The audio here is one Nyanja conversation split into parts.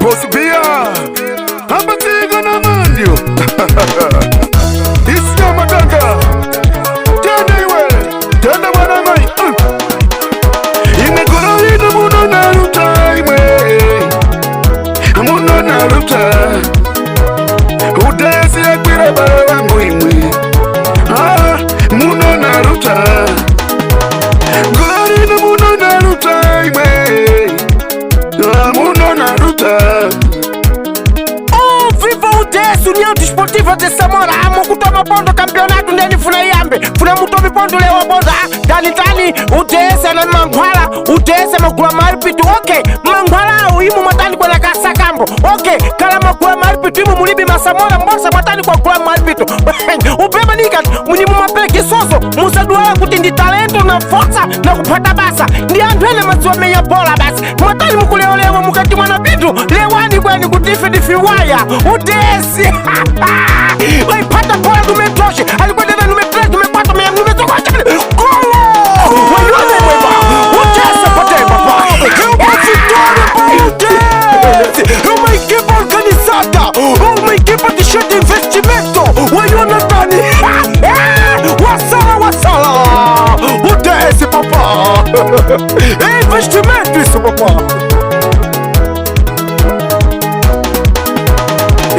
Boss Bia, I'm a thing on a man, you. It's your matanga. Turn away, turn the one away. In the good in the moon on a time, I'm on a time. Who dares a queer about I'm going with? Ah, moon on a time. Good in the moon on a time, I'm on a time. Oh, viva UDS, União Desportiva de Samora. Mukutoma pondo campeonato ndeni funa yambe. Funa mutomi pondo lewa bonda. Dani UDS na mangwala. UDS magula maripitu. Okay, mangwala uimu matani kwa nakasa kambo. Okay, kala magula maripitu imu mulibi masamora mbosa matani kwa gula maripitu. Upema nika munimu mapele kisoso. Musaduala kutindi talento na forza na kupata basa. Ndi andwele maziwa meya bola basi. Matani mukuleolewa mukati mwana bitu. Lewani kwani kutifi waya. UDS. Waipata bola numetoshe. Alikuwa tena numetrezi numepata meya numetoka chakili. Golo! Wanyone mweba. UDS apate baba. Umeikipa organizata. Umeikipa tisheti investimento. Wanyone tani. Wasala. UDS papa. Investimento isso papa.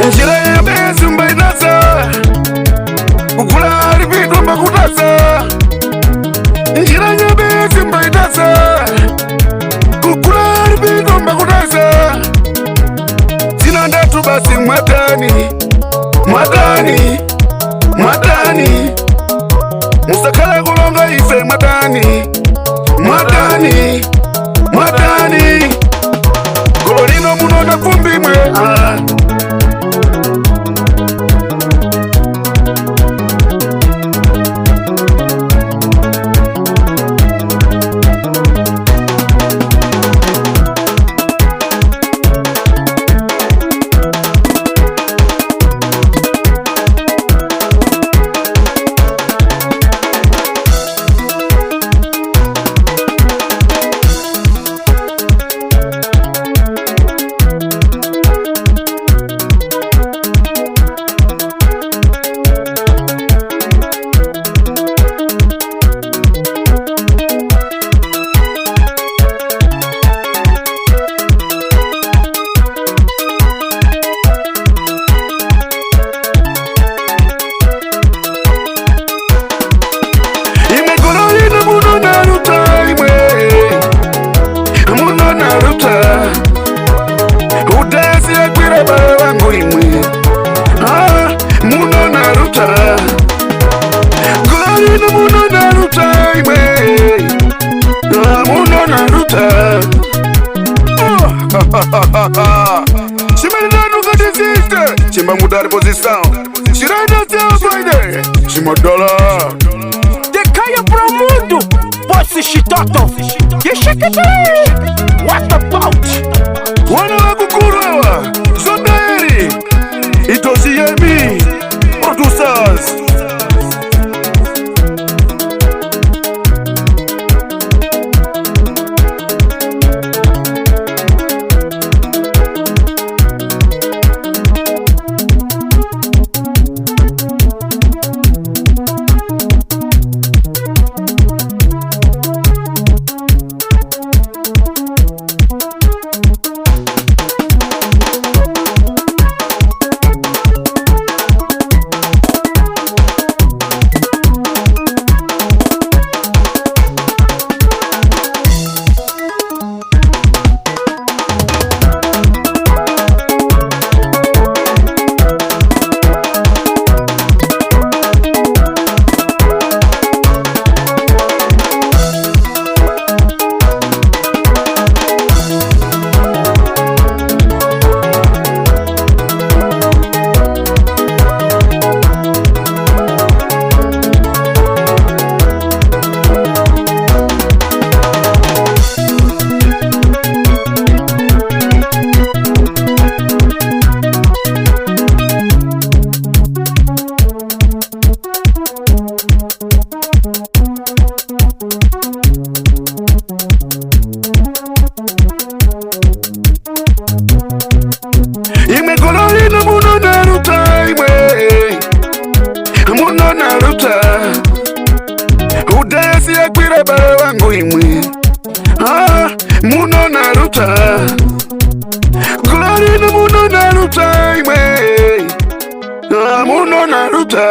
Njira ya bezi mbainasa ukula ribidu mbakutasa. Njira ya bezi mbainasa ukula ribidu mbakutasa. Sina ndatu basi mwatani musakala kulonga ife mwatani kololino munona kumbimwe. Chimba mudar posição. Tirando seu Friday. MADALA. Decaia pro mundo. TCHITOTO. What about? Wana waku GURO. Zondaeri. Itosiemi. Producers. imwe. Muno naruta. Glory no muno naruta imwe. Muno naruta.